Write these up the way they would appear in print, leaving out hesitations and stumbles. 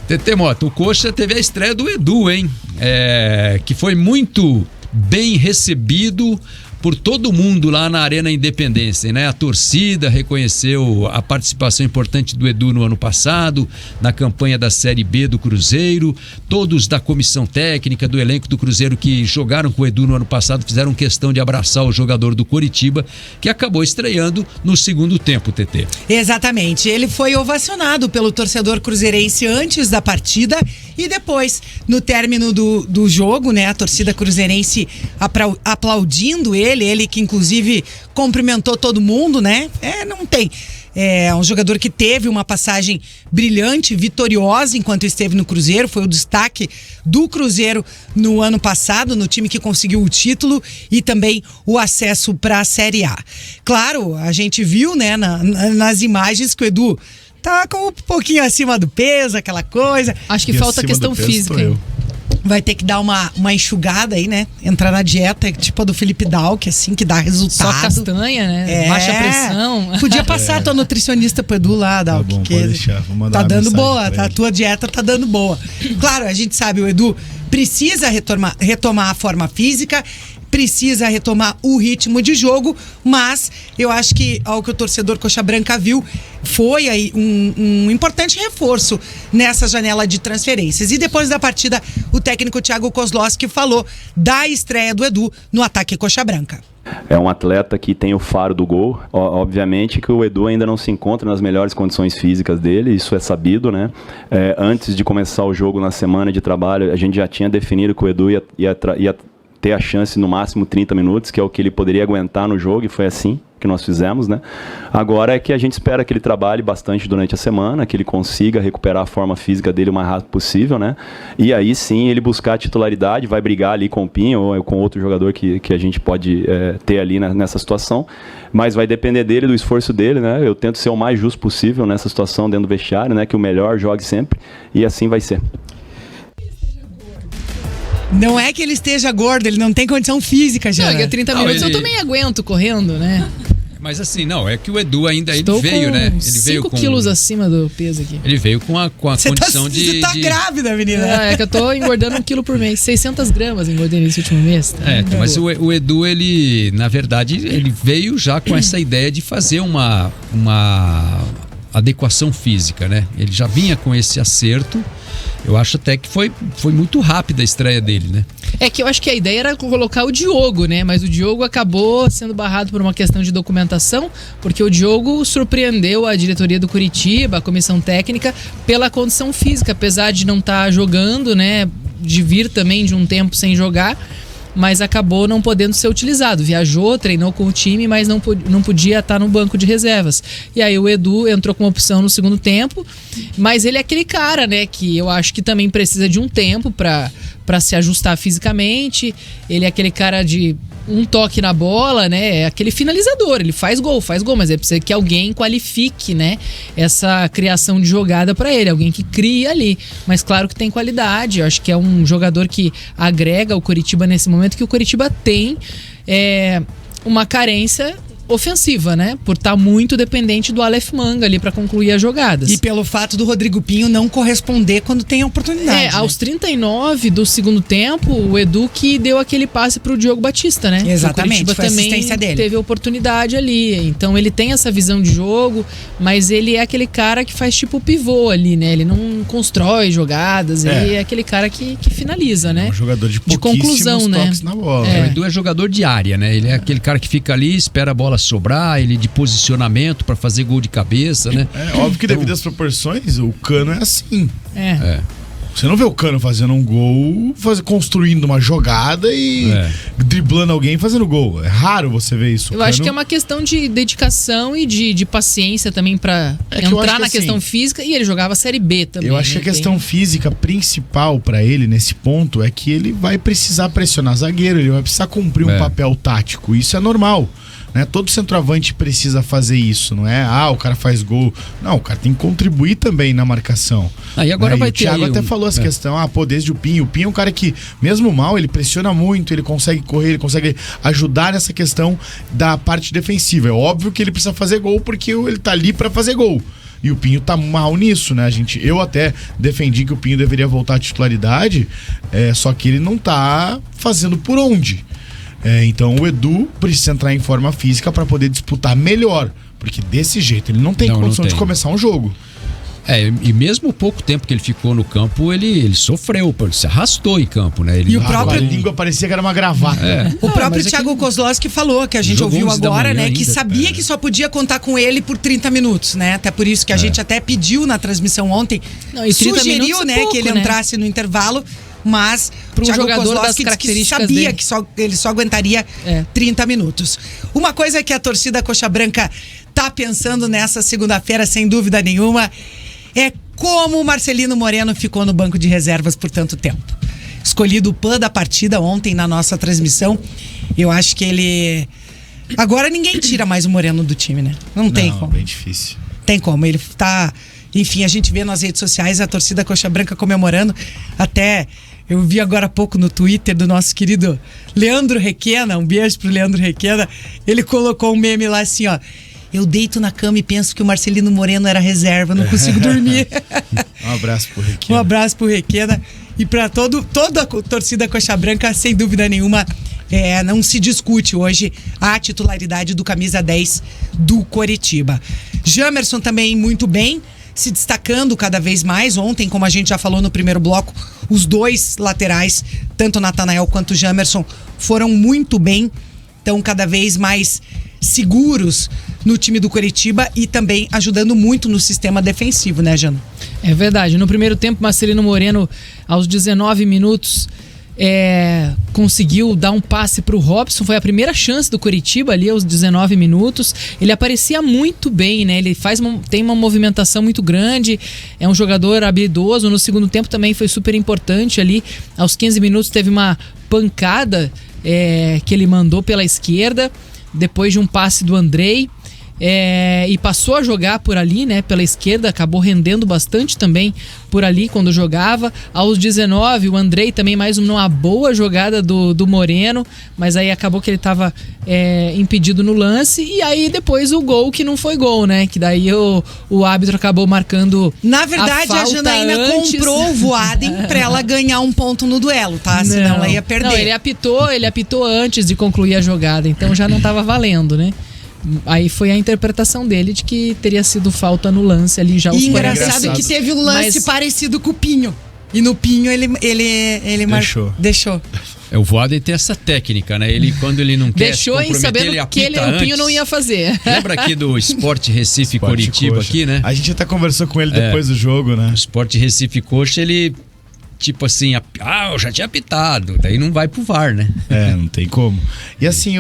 TT Mota, o Coxa teve a estreia do Edu, hein? Que foi muito bem recebido por todo mundo lá na Arena Independência, né? A torcida reconheceu a participação importante do Edu no ano passado, na campanha da Série B do Cruzeiro. Todos da comissão técnica, do elenco do Cruzeiro que jogaram com o Edu no ano passado, fizeram questão de abraçar o jogador do Coritiba, que acabou estreando no segundo tempo, TT. Exatamente. Ele foi ovacionado pelo torcedor cruzeirense antes da partida e depois, no término do jogo, né? A torcida cruzeirense aplaudindo ele que inclusive cumprimentou todo mundo, né? Não tem. É um jogador que teve uma passagem brilhante, vitoriosa enquanto esteve no Cruzeiro, foi o destaque do Cruzeiro no ano passado, no time que conseguiu o título e também o acesso para a Série A. Claro, a gente viu, né, nas imagens que o Edu tá com um pouquinho acima do peso, aquela coisa. Acho que falta a questão física. Vai ter que dar uma enxugada aí, né? Entrar na dieta, tipo a do Felipe Dalk, assim, que dá resultado. Só castanha, né? Baixa pressão. Podia passar a tua nutricionista pro Edu lá, Dalk. Tá bom, pode deixar. Vou mandar tá dando boa, a tua dieta tá dando boa. Claro, a gente sabe, o Edu precisa retomar a forma física, precisa retomar o ritmo de jogo, mas eu acho que ao que o torcedor Coxa Branca viu foi aí um importante reforço nessa janela de transferências. E depois da partida, o técnico Thiago Kozlowski falou da estreia do Edu no ataque Coxa Branca. É um atleta que tem o faro do gol. Obviamente que o Edu ainda não se encontra nas melhores condições físicas dele, isso é sabido, né? Antes de começar o jogo na semana de trabalho, a gente já tinha definido que o Edu ia ter a chance no máximo 30 minutos, que é o que ele poderia aguentar no jogo, e foi assim que nós fizemos, né? Agora é que a gente espera que ele trabalhe bastante durante a semana, que ele consiga recuperar a forma física dele o mais rápido possível, né? E aí sim ele buscar a titularidade, vai brigar ali com o Pinho ou com outro jogador que a gente pode ter ali nessa situação, mas vai depender dele, do esforço dele, né? Eu tento ser o mais justo possível nessa situação dentro do vestiário, né? Que o melhor jogue sempre, e assim vai ser. Não é que ele esteja gordo, ele não tem condição física já. Não, 30 minutos eu também aguento correndo, né? Mas assim, não, é que o Edu ainda Estou veio, com né? Ele 5 veio com quilos acima do peso aqui. Ele veio com a condição de... Você tá grávida, menina. É que eu tô engordando 1 quilo por mês. 600 gramas engordei nesse último mês. Tá? Mas o Edu, ele, na verdade, ele veio já com essa ideia de fazer uma adequação física, né? Ele já vinha com esse acerto. Eu acho até que foi muito rápida a estreia dele, né? É que eu acho que a ideia era colocar o Diogo, né? Mas o Diogo acabou sendo barrado por uma questão de documentação, porque o Diogo surpreendeu a diretoria do Coritiba, a comissão técnica, pela condição física, apesar de não estar jogando, né? De vir também de um tempo sem jogar, mas acabou não podendo ser utilizado. Viajou, treinou com o time, mas não podia estar no banco de reservas. E aí o Edu entrou com uma opção no segundo tempo, mas ele é aquele cara, né, que eu acho que também precisa de um tempo para se ajustar fisicamente. Ele é aquele cara de um toque na bola, né? É aquele finalizador, ele faz gol, mas é preciso que alguém qualifique, né, essa criação de jogada para ele, alguém que crie ali. Mas claro que tem qualidade, eu acho que é um jogador que agrega o Coritiba nesse momento, que o Coritiba tem uma carência ofensiva, né? Por estar muito dependente do Aleph Manga ali para concluir as jogadas. E pelo fato do Rodrigo Pinho não corresponder quando tem a oportunidade. Aos 39 do segundo tempo, o Edu que deu aquele passe pro Diogo Batista, né? Exatamente, o Coritiba foi também assistência dele. Teve oportunidade ali. Então ele tem essa visão de jogo, mas ele é aquele cara que faz tipo pivô ali, né? Ele não constrói jogadas, ele é aquele cara que finaliza, né? Um jogador de conclusão, toques na bola. O Edu é jogador de área, né? Ele é aquele cara que fica ali, espera a bola sobrar, ele de posicionamento para fazer gol de cabeça, né? Óbvio que devido às proporções, o Cano é assim. Você não vê o Cano fazendo um gol, construindo uma jogada e driblando alguém fazendo gol. É raro você ver isso. Eu acho que é uma questão de dedicação e de paciência também pra entrar na questão física. E ele jogava Série B também. Eu acho que a questão física principal pra ele nesse ponto é que ele vai precisar pressionar zagueiro, ele vai precisar cumprir um papel tático. Isso é normal. Né? Todo centroavante precisa fazer isso, não é? O cara faz gol. Não, o cara tem que contribuir também na marcação. E agora vai ter. O Thiago até falou essa questão. Desde o Pinho. O Pinho é um cara que, mesmo mal, ele pressiona muito, ele consegue correr, ele consegue ajudar nessa questão da parte defensiva. É óbvio que ele precisa fazer gol porque ele tá ali pra fazer gol. E o Pinho tá mal nisso, né? Eu até defendi que o Pinho deveria voltar à titularidade, só que ele não tá fazendo por onde. Então o Edu precisa entrar em forma física para poder disputar melhor, porque desse jeito ele não tem condição de começar um jogo. E mesmo o pouco tempo que ele ficou no campo, ele sofreu, ele se arrastou em campo, né? Ele E o próprio... A língua parecia que era uma gravata. O próprio Thiago Kozlowski falou, que a gente ouviu agora, né? Que sabia que só podia contar com ele por 30 minutos, né? Até por isso que a gente até pediu na transmissão ontem, sugeriu, né, pouco, que ele entrasse no intervalo, mas para um Thiago jogador Kozlowski das características sabia dele, que ele só aguentaria 30 minutos. Uma coisa que a torcida Coxa Branca tá pensando nessa segunda-feira, sem dúvida nenhuma, é como o Marcelino Moreno ficou no banco de reservas por tanto tempo. Escolhido o PAN da partida ontem na nossa transmissão, eu acho que ele... Agora ninguém tira mais o Moreno do time, né? Não tem como. Bem difícil. Tem como, ele tá... Enfim, a gente vê nas redes sociais a torcida Coxa Branca comemorando. Até eu vi agora há pouco no Twitter do nosso querido Leandro Requena, um beijo pro Leandro Requena. Ele colocou um meme lá assim, ó: eu deito na cama e penso que o Marcelino Moreno era reserva, não consigo dormir. Um abraço pro Requena. Um abraço pro Requena. E para toda a torcida Coxa Branca, sem dúvida nenhuma, não se discute hoje a titularidade do camisa 10 do Coritiba. Jamerson também muito bem, se destacando cada vez mais. Ontem, como a gente já falou no primeiro bloco, os dois laterais, tanto o Natanael quanto o Jamerson, foram muito bem. Estão cada vez mais seguros no time do Coritiba e também ajudando muito no sistema defensivo, né, Jana? É verdade. No primeiro tempo, Marcelino Moreno, aos 19 minutos, conseguiu dar um passe pro Robson. Foi a primeira chance do Coritiba ali aos 19 minutos. Ele aparecia muito bem, né? Ele tem uma movimentação muito grande, é um jogador habilidoso. No segundo tempo também foi super importante ali. Aos 15 minutos teve uma pancada que ele mandou pela esquerda, depois de um passe do Andrei. E passou a jogar por ali, né, pela esquerda, acabou rendendo bastante também por ali quando jogava. Aos 19, o Andrei também mais uma boa jogada do Moreno, mas aí acabou que ele estava impedido no lance, e aí depois o gol que não foi gol, né, que daí o árbitro acabou marcando. Na verdade, a Janaína comprou o Voaden pra ela ganhar um ponto no duelo, tá? Senão ela ia perder. Não, ele apitou antes de concluir a jogada, então já não estava valendo, né? Aí foi a interpretação dele de que teria sido falta no lance ali já. E engraçado que teve um lance parecido com o Pinho. E no Pinho ele deixou. O Voaden tem essa técnica, né? Ele, quando ele não quer deixou se comprometer, ele apita o Pinho não ia fazer. Lembra aqui do Sport Recife Coritiba aqui, né? A gente até conversou com ele depois do jogo, né? O Sport Recife Coxa, ele... Tipo assim, eu já tinha apitado. Daí não vai pro VAR, né? Não tem como. E assim,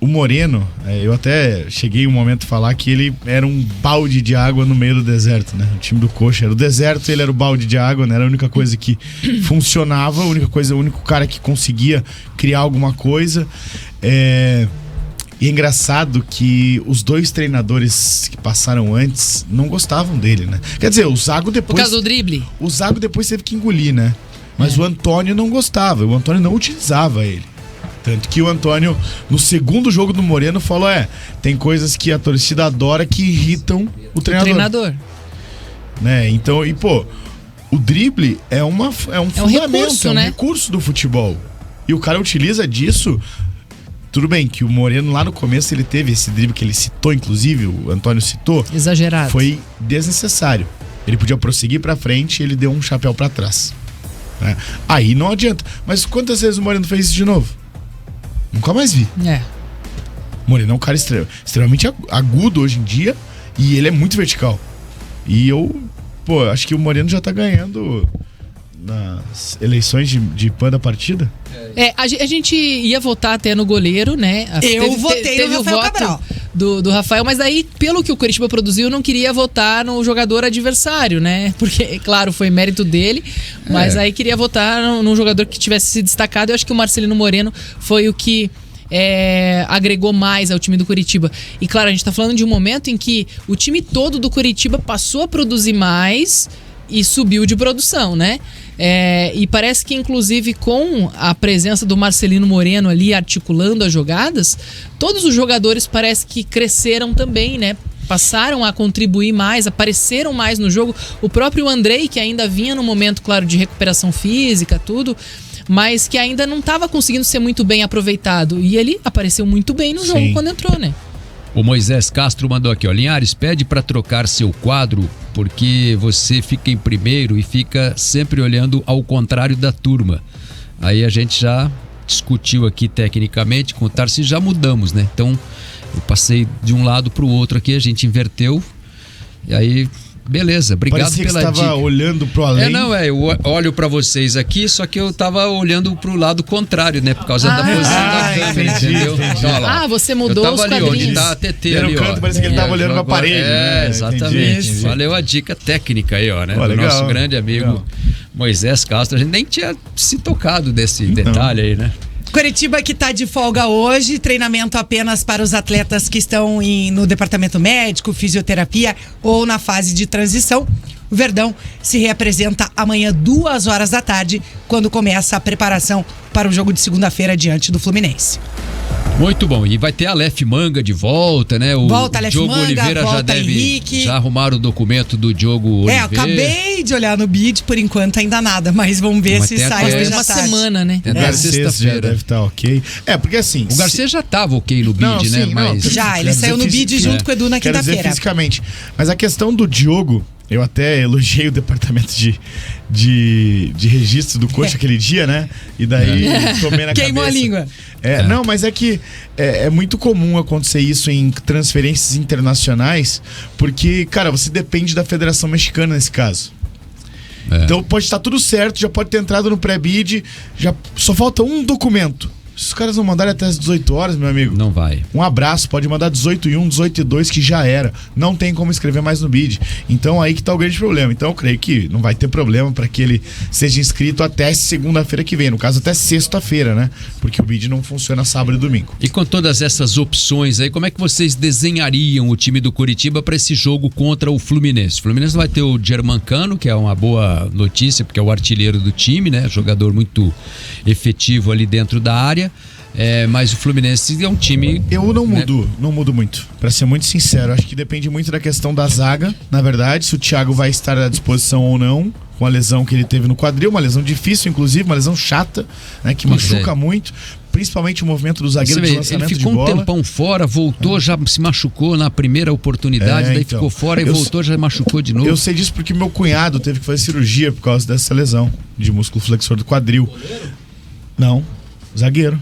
o Moreno, eu até cheguei um momento a falar que ele era um balde de água no meio do deserto, né? O time do Coxa era o deserto, ele era o balde de água, né? Era a única coisa que funcionava, o único cara que conseguia criar alguma coisa. E é engraçado que os dois treinadores que passaram antes não gostavam dele, né? Quer dizer, o Zago depois... Por causa do drible. O Zago depois teve que engolir, né? Mas o Antônio não gostava, o Antônio não utilizava ele. Tanto que o Antônio, no segundo jogo do Moreno, falou: tem coisas que a torcida adora que irritam o treinador. Né? Então, o drible é um fundamento, um recurso do futebol. E o cara utiliza disso. Tudo bem que o Moreno lá no começo ele teve esse drible que ele citou, inclusive, o Antônio citou. Exagerado. Foi desnecessário. Ele podia prosseguir pra frente e ele deu um chapéu pra trás. Né? Aí não adianta. Mas quantas vezes o Moreno fez isso de novo? Nunca mais vi. Moreno é um cara extremamente agudo hoje em dia e ele é muito vertical. E eu, acho que o Moreno já tá ganhando nas eleições de PAN da partida. A gente ia votar até no goleiro, né? Eu votei no Rafael Cabral. Do Rafael, mas aí, pelo que o Coritiba produziu, eu não queria votar no jogador adversário, né? Porque, claro, foi mérito dele, mas aí queria votar num jogador que tivesse se destacado. Eu acho que o Marcelino Moreno foi o que agregou mais ao time do Coritiba. E, claro, a gente tá falando de um momento em que o time todo do Coritiba passou a produzir mais e subiu de produção, né? E parece que, inclusive, com a presença do Marcelino Moreno ali articulando as jogadas, todos os jogadores parece que cresceram também, né? passaram a contribuir mais, apareceram mais no jogo. O próprio Andrei, que ainda vinha no momento, claro, de recuperação física, tudo, mas que ainda não estava conseguindo ser muito bem aproveitado. E ele apareceu muito bem no jogo quando entrou, né? O Moisés Castro mandou aqui, ó. Linhares, pede para trocar seu quadro porque você fica em primeiro e fica sempre olhando ao contrário da turma. Aí a gente já discutiu aqui tecnicamente com o Tarcísio, já mudamos, né? Então eu passei de um lado para o outro aqui, a gente inverteu e aí... Beleza, obrigado Parecia pela que você estava olhando pro além. eu olho pra vocês aqui, só que eu tava olhando pro lado contrário, né? Por causa da posição da câmera, entendeu? Entendi. Então, lá, você mudou eu os tava ali, quadrinhos. onde tá a TT No ali, canto, ó. parece que ele tava olhando pra parede. né? Exatamente. Entendi. Valeu a dica técnica aí, ó, né? Do Legal. nosso grande amigo Legal. Moisés Castro. A gente nem tinha se tocado desse detalhe aí, né? Curitiba que está de folga hoje, treinamento apenas para os atletas que estão no departamento médico, fisioterapia ou na fase de transição. O Verdão se reapresenta amanhã 2h da tarde, quando começa a preparação para o jogo de segunda-feira diante do Fluminense. Muito bom. E vai ter Aleph Manga de volta, né? Volta Aleph Diogo Manga, Oliveira volta já deve Henrique. já arrumar o documento do Diogo Oliveira. Eu acabei de olhar no BID, por enquanto ainda nada, mas vamos ver Mas se tem sai até hoje uma à tarde. semana, né? Tem O até Garcês já sexta-feira. deve estar ok. Porque assim... O Garcês já estava ok no bid, Não, né? sim, Mas... Já, ele Quero saiu dizer no BID junto com o Edu na Quero dizer quinta-feira. fisicamente. Mas a questão do Diogo, eu até elogiei o departamento de registro do coach aquele dia, né? E daí tomei na Queimou cabeça. a língua. Não, mas é que é muito comum acontecer isso em transferências internacionais, porque, cara, você depende da Federação Mexicana nesse caso. Então pode estar tudo certo, já pode ter entrado no pré-bid, já só falta um documento. Se os caras não mandarem até as 18 horas, meu amigo, Não vai. um abraço, pode mandar 18/1, 18/2, que já era. Não tem como escrever mais no bid. Então aí que tá o grande problema. Então eu creio que não vai ter problema para que ele seja inscrito até segunda-feira que vem. No caso, até sexta-feira, né? Porque o bid não funciona sábado e domingo. E com todas essas opções aí, como é que vocês desenhariam o time do Curitiba para esse jogo contra o Fluminense? O Fluminense vai ter o Germancano, que é uma boa notícia, porque é o artilheiro do time, né? Jogador muito efetivo ali dentro da área. Mas o Fluminense é um time... Eu não mudo muito, pra ser muito sincero. Acho que depende muito da questão da zaga, na verdade, se o Thiago vai estar à disposição ou não, com a lesão que ele teve no quadril, uma lesão difícil, inclusive, uma lesão chata, né, que machuca muito, principalmente o movimento do zagueiro de lançamento ele de ficou bola. um tempão fora, voltou, já se machucou na primeira oportunidade, daí então, ficou fora e voltou, já machucou de novo. Eu sei disso porque meu cunhado teve que fazer cirurgia por causa dessa lesão de músculo flexor do quadril. Não, zagueiro.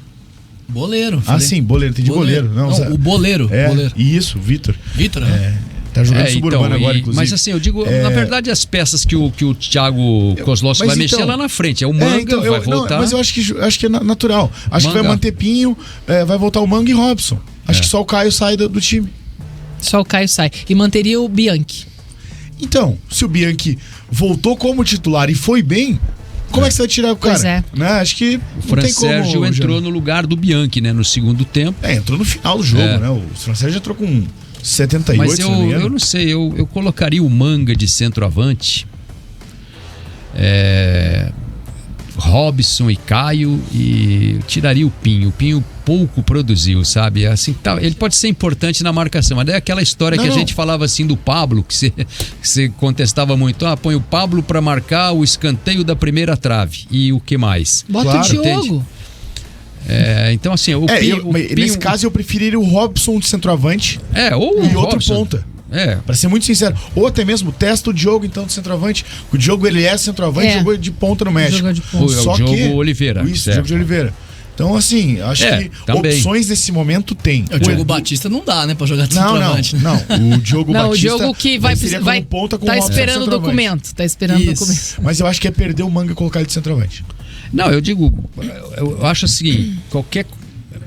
Boleiro. Sim, boleiro, entendi goleiro. Não, o boleiro. Boleiro. Isso, Vitor. Vitor, né? Tá jogando suburbano agora, inclusive. Mas assim, eu digo, na verdade, as peças que o Thiago Kozlowski vai mexer lá na frente. É o Manga, vai voltar. Não, mas eu acho que é natural. Acho que vai manter Pinho, vai voltar o Manga e Robson. Acho que só o Caio sai do time. Só o Caio sai. E manteria o Bianchi. Então, se o Bianchi voltou como titular e foi bem, como é que você vai tirar o cara? Pois é. Né? Acho que O Fran Sérgio entrou no lugar do Bianchi, né? No segundo tempo. entrou no final do jogo, né? O Fran Sérgio entrou com 78, Mas se não me engano. eu não sei, eu colocaria o Manga de centroavante, Robson e Caio, e tiraria o Pinho. O Pinho pouco produziu, sabe? Assim, ele pode ser importante na marcação, mas é aquela história a gente falava assim do Pablo, que você contestava muito. Põe o Pablo para marcar o escanteio da primeira trave. E o que mais? Bota o Diogo. Entende? Então assim, o Pinho, nesse caso eu preferiria o Robson de centroavante ou e o outro Robson. ponta. Pra ser muito sincero. Ou até mesmo testa o Diogo, então, de centroavante. O Diogo, ele é centroavante, jogou de ponta no México. Jogou de ponta. O Diogo Oliveira. Isso, certo. Diogo de Oliveira. Então, assim, acho que também. opções nesse momento tem. O Diogo Batista não dá, né, pra jogar de centroavante. Não. O Diogo Não, Batista... o Diogo que vai ponta com tá o Robson esperando o centroavante. documento. Tá esperando o documento. Mas eu acho que é perder o Manga e colocar ele de centroavante. Não, eu digo, eu acho assim, qualquer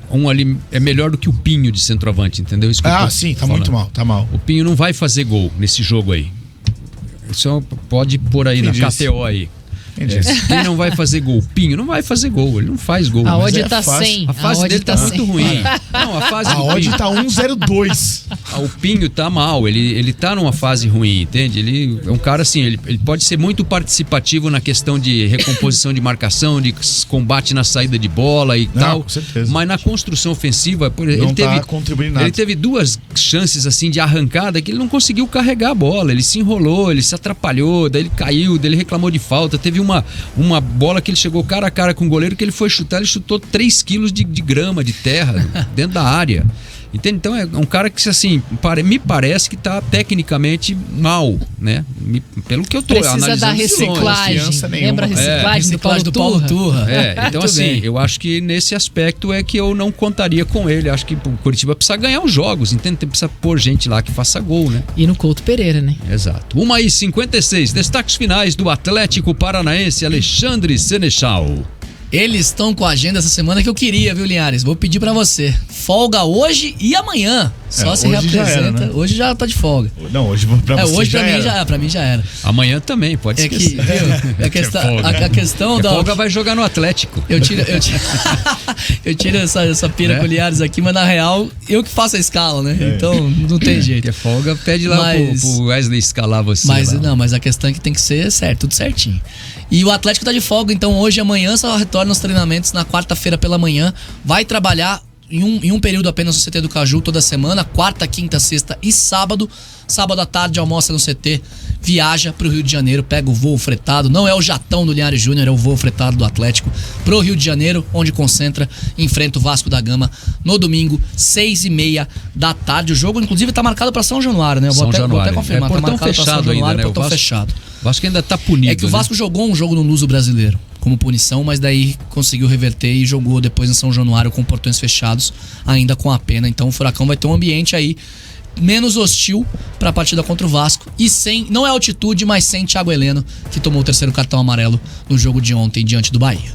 um ali é melhor do que o Pinho de centroavante, entendeu? Isso que eu tô Sim, tá falando. muito mal, tá mal. O Pinho não vai fazer gol nesse jogo aí. Isso pode pôr aí Quem na disse? KTO aí. Quem não vai fazer gol? O Pinho não vai fazer gol, ele não faz gol. A odd é tá fácil. 100. A fase dele tá muito ruim. Não, a fase A do odd Pinho, tá 1,02. o Pinho tá mal, ele tá numa fase ruim, entende? Ele é um cara assim, ele pode ser muito participativo na questão de recomposição de marcação, de combate na saída de bola e tal. Com certeza. Mas na construção ofensiva, Não tá contribuindo nada. ele teve duas chances assim de arrancada que ele não conseguiu carregar a bola, ele se enrolou, ele se atrapalhou, daí ele caiu, daí ele reclamou de falta. Teve uma bola que ele chegou cara a cara com o goleiro, que ele foi chutar, ele chutou 3 quilos de grama, de terra dentro da área. Entende? Então é um cara que, assim, me parece que tá tecnicamente mal, né? Pelo que eu tô Precisa analisando. da reciclagem. Nenhuma. Lembra a reciclagem, Do Paulo Turra. Então Muito assim, bem. eu acho que nesse aspecto é que eu não contaria com ele. Acho que o Curitiba precisa ganhar os jogos, entende? Precisa pôr gente lá que faça gol, né? E no Couto Pereira, né? Exato. 1h56, destaques finais do Atlético Paranaense, Alexandre Senechal. Eles estão com a agenda essa semana que eu queria, viu, Linhares? Vou pedir pra você. Folga hoje e amanhã. Só se hoje já reapresenta. era, né? Hoje já tá de folga. Não, hoje pra você Hoje já pra mim já era. Amanhã também, pode É esquecer. que, viu? A questão da. Folga vai jogar no Atlético. Eu tiro essa pira com o Linhares aqui, mas na real, eu que faço a escala, né? Então não tem jeito. Porque folga pede lá pro Wesley escalar você. Mas a questão é que tem que ser certo, tudo certinho. E o Atlético tá de folga, então hoje e amanhã só retorna aos treinamentos na quarta-feira pela manhã. Vai trabalhar em um período apenas no CT do Caju toda semana, quarta, quinta, sexta e sábado. Sábado à tarde almoça no CT, viaja pro Rio de Janeiro, pega o voo fretado. Não é o jatão do Linhares Júnior, é o voo fretado do Atlético pro Rio de Janeiro, onde concentra, enfrenta o Vasco da Gama no domingo, 6h30 da tarde. O jogo, inclusive, tá marcado pra São Januário, né? Eu vou até confirmar. Portão tá marcado pra fechado São Januário, ainda, né? portão O Vasco, fechado. O Vasco ainda tá punido. É que o Vasco jogou um jogo no Luso Brasileiro como punição, mas daí conseguiu reverter e jogou depois em São Januário com portões fechados, ainda com a pena. Então o Furacão vai ter um ambiente aí menos hostil para a partida contra o Vasco e sem, não é altitude, mas sem Thiago Heleno, que tomou o 3º cartão amarelo no jogo de ontem diante do Bahia.